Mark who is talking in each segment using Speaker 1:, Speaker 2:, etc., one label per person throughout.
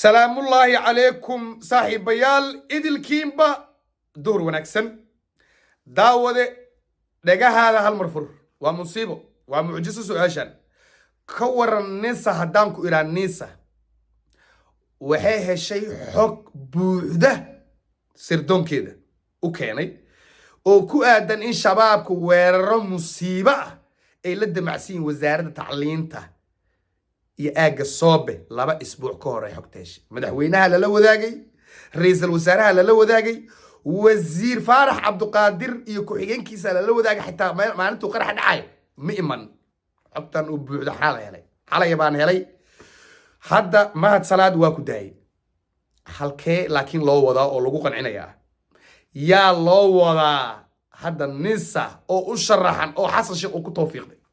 Speaker 1: سلام الله عليكم صاحب بيال إدل كيمبا دور ونكسن داود دقا هذا هالمرفر ومصيبه ومعجزة سؤاشان كور النسا هدانكو إلى النسا وحيه الشيء حق بوده سردون كده وكاني وكو آدن إن شبابكو ويرر مصيبة إي لد معسين وزارة تعلينته يأجل الصوبة لبا أسبوع كهرة يحكتاش مدحوينها للو ذاقي رئيس الوزراء للو ذاقي وزير فارح عبد القادر يكوحيين كيسا للو ذاقي حتى ما أنتو قرح دعاية مئمن حتى نبعد حالة يلي حالة يبان يلي هذا ما هاد صلاة واكو داي حالكي لكن لو وضا أو لغو قنعنا يا لو وضا هذا النساء أو أشرحان أو حسن شيء أو كتوفيق دي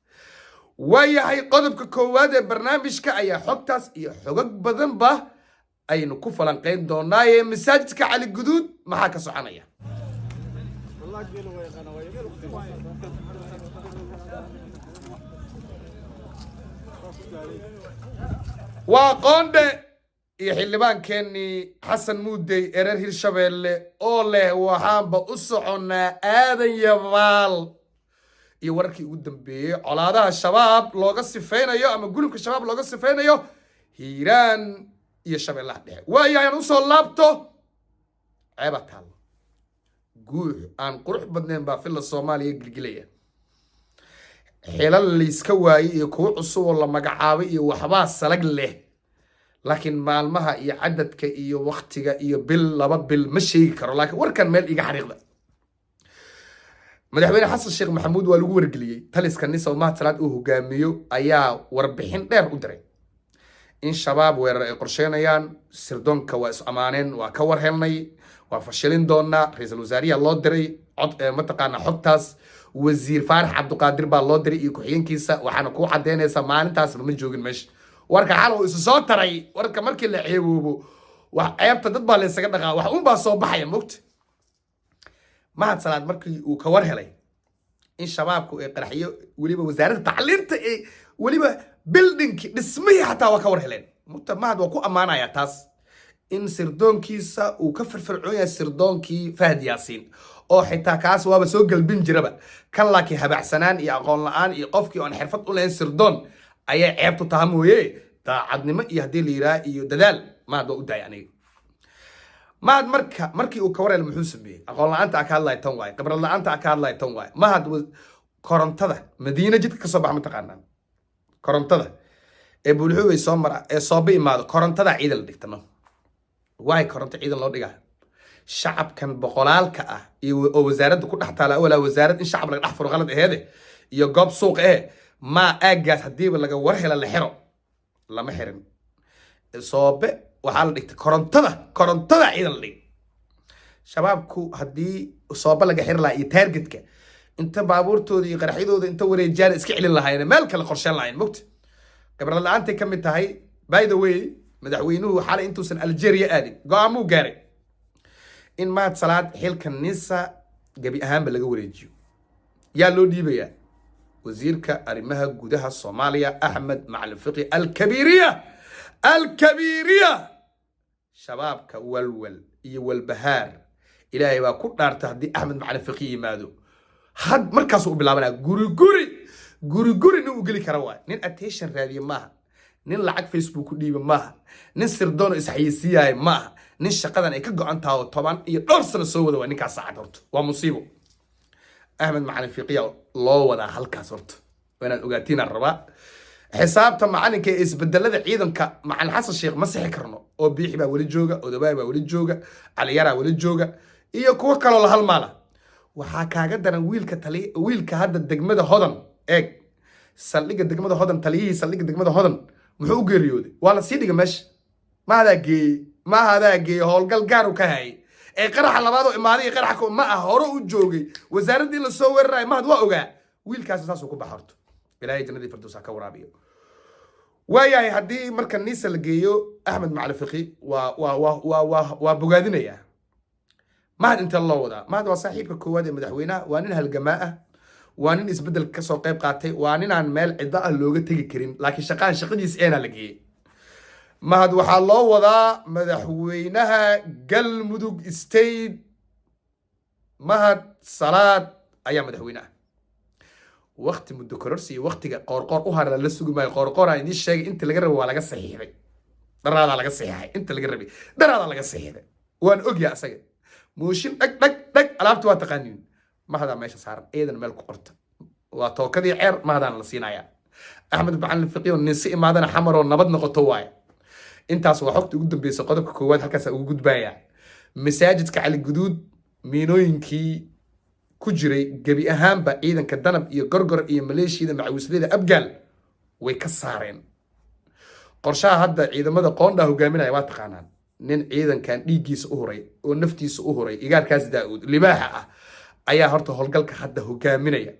Speaker 1: وياهي قدبك كواد برنامجك أي حقتاس أي حقوق بدن به أي نكوف لنقين دوناي مساجدك على الجدود محاك سعنية وقاند يحلبان كني حسن مودي إرر هيرشابيل أوله وحام بأسعنا آذن يبال iyo wararkii ugu dambeeyay colaadaha shabaab looga sifeynayo ama gulubka shabaab looga sifeynayo hiiraan iyo shabeellaha dhexe waayaan u soo laabto ceeba taal guux aan qurux badnayn baa filla Soomaaliya gilgilaya xilal liiska waayay iyo kuwa cusub oo la magacaabay iyo waxba salag leh laakiin maalmaha iyo cadadka iyo waqtiga iyo bil laba bil ma sheegi karo laakiin warkan meel iga xariiqda madaxweyne xasan sheekh maxamuud waa lagu wargeliyay taliska nisa ma talaad uu hogaamiyo ayaa warbixin dheer u diray in shabaab weerar ay qorsheynayaan sirdoonka waa is amaaneen waa ka warhelnay waa fashilin doona ra'iisul wasaariya loo diray cod mataqaana xogtaas wasiir faarax cabduqaadir baa loo diray iyo ku-xigeenkiisa waxaana ku cadeynaysa maalintaas ma joogin meesha warka xal uu isu soo taray warka markii la ceeboobo wax ceebta dad baa la isaga dhaqaa wax uun baa soo baxaya moogta ما هاد صلاة مركي وكور هلي إن شبابكو قرحيو وليبا وزارة تعليمته وليبا بيلدينج اسمي حتى وكور هلين ما هاد وكو أمانة يا تاس إن سردون كيسا وكفر فرعوية سردون كي فهد ياسين أو حتى كاس وابا سوق البن جربا كان لاكي هبع سنان يقول الآن يقفكي وان حرفت أولا إن سردون أي عيبتو تهمو تا عدني ما يهدي لي رأي دلال ما هاد وقدا يعني ما هاد مركي وكوري المحوسن بيه أقول أنت أكاد لا يتنواي قبل الله أنت أكاد لا يتنواي ما هاد كورنتذا مدينة جد كصباح متقارنة كورنتذا أبو الحوي صامر صابي ما هذا كورنتذا عيد اللي دكتنا واي كورنت عيد الله دقاه شعب كان بقلال كأ ووزارة كل حتى على أول وزارة إن شعب لك أحفر غلط هذا يجاب سوق ما أجت هديب اللي جوره إلى الحرم لا محرم صابي وحال دكت كورنتدا عيدن لي شبابكو هدي صوبه laga xir la targetka inta baabuurtoodii qaraxyadooda inta wareejaan iska xilin lahayn meel kale qorsheyn lahayn mugti gabar la'aantay kamid tahay by the way madaxweynuhu xalay intuusan Algeria aadin go'aamu gaaray in maad salaad xilkan nisa gabi ahaanba laga wareejiyo yaa loo dhiibaya wasiirka arrimaha gudaha Soomaaliya Ahmed Macalin Fiqi الكبيرية شبابك والول والبهار إلهي با كدارت هدي أحمد معلم فقيه مادو حد مركز بلابنا غوري نو غلي كروا نين اتيشن راديو ما نين لعق فيسبوك ديب ما نين سردون اسحيسياي ما نين شقدان اي كغانتا طبعا iyo dhowr sano soo wada waa ninkaas saacad horto waa musiibo Ahmed Macalin Fiqiya loo wada halkaas horto waana ogaatina rabaa حسابته معلنك إسبدلة عيدنك مع الحسن الشيخ مسح كرنو أو بيحي با ولي جوجا أو دبي با ولي جوجا على يرا ولي جوجا إيو كوا كلا له هالمالا وحكا جدا ويلك هذا الدجمة هضن إيه سليك الدجمة هضن تليه سليك الدجمة هضن محو جريودي ولا سيدي مش ما هذا جي هول قال كهاي إيه قرح على بعضه إماري قرحكم ما هرو جوجي وزارة دي اللي سوى الرأي ما هو أوجا ويلك أساسه كوب حرته إلهي جندي فردوسا كورابيو وياي هدي مركا النيسا لقيو أحمد معلم فقي وبقادنيا ما هاد انت الله ودا ما هاد وصاحبك كوادي مدحوينه وانين هالجماعة وانين يسبدل كسو قيب قاتي وانين عن مال عداء اللوغة تيجي كريم لكن شقان شقديس اينا لقيه mahad waxaa loo wadaa madaxweynaha galmudug state mahad salaad ayaa madaxweynaha waqti muddo kororsi iyo waqtiga qoorqoor u hara la sugi maayo qoorqoor aan idiin sheegay inta laga rabay waa laga saxiixday daraadaa laga saxiixay inta laga rabay daraadaa laga saxiixday waan ogyahay asaga mooshin dhag alaabta waa taqaaniin mahadaa meesha saaran eedan meel ku qorta waa tookadii ceer mahadaana la siinayaa axmed macalin fiqiyo nin si imaadana xamar oo nabad noqoto waaye intaas waa xogta ugu dambeysay qodobka koowaad halkaas ugu gudbaya masaajidka cali guduud miinooyinkii ku jiray gebi ahaanba ciidanka danab iyo gorgor iyo maleeshiyada macawislada abgaal way ka saareen qorshaha hadda ciidamada qoondha hogaaminaya waa taqaanaan nin ciidankan dhiiggiisa u huray oo naftiisa u huray igaarkaas daa'uud libaaxa ah ayaa horta howlgalka hadda hogaaminaya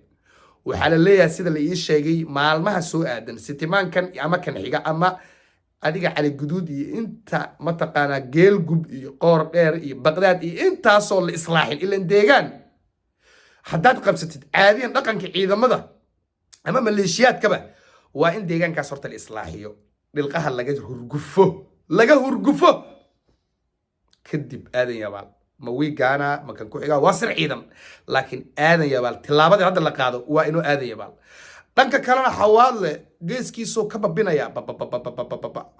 Speaker 1: waxaa la leeyahay sida la ii sheegay maalmaha soo aadan sitimaankan ama kan xiga ama adiga cali guduud iyo inta mataqaanaa geelgub iyo qoor dheer iyo baqdaad iyo intaasoo la islaaxin ilan deegaan haddaad qabsatid caadiyan dhaqanka ciidamada ama maleeshiyaadkaba waa in deegaankaas horta la islaaxiyo dhilqaha laga hurgufo kadib aadan yabaal ma wiigaana makan ku xigaa waa sir ciidan laakiin aadan yabaal tilaabadii hadda la qaado waa inuu aadan yabaal dhanka kalena xawaadle geeskiisoo ka babinaya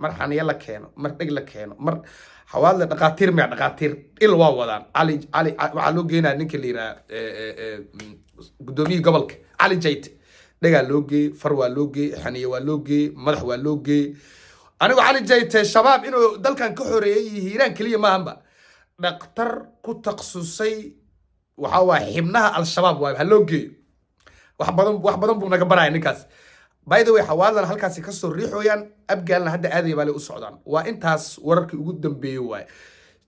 Speaker 1: mar xaniya la keeno mar dheg la keeno mar xawaadle dhaqaatiir il waa wadaan cali waxaa loo geynaya ninka la yidhaha gudoomiyihii gobolka cali jayte dhegaa loo geey far waa loo geey xaniya waa loo geey madax waa loo geey anigu cali jayte shabaab inuu dalkan ka xoreeyay iyo hiiraan keliya maahanba dhaktar ku takhasusay waxaa waaya xibnaha al-shabaab waay ha loo geeyo wax badan buu naga baraya ninkaas by the way xawaadlana halkaasi kasoo riixooyaan abgaalna hadda aadaya baa le u socdaan waa intaas wararkii ugu dambeeyey waaye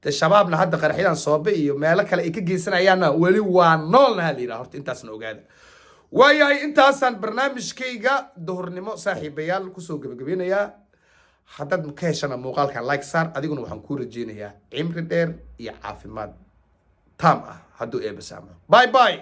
Speaker 1: de shabaabna hadda qaraxyadan soobe iyo meelo kale ay ka geysanayaanna weli waa noolna ha la yidhaha horta intaasna ogaada waayahay intaasaan barnaamijkayga duhurnimo saaxiibayaal kusoo gebagabeynayaa haddaad ka heshana muuqaalkan like saar adiguna waxaan kuu rajeynayaa cimri dheer iyo caafimaad taam ah hadduu eeba saamaxo bye